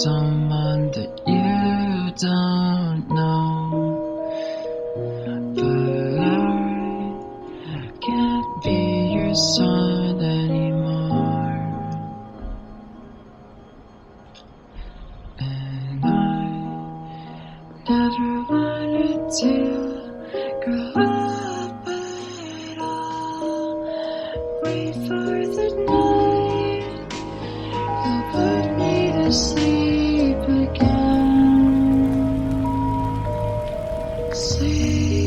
someone that you don't know, but I can't be your son anymore, and I never wanted to grow up at all. Wait for the night you'll put me to sleep again. Sleep.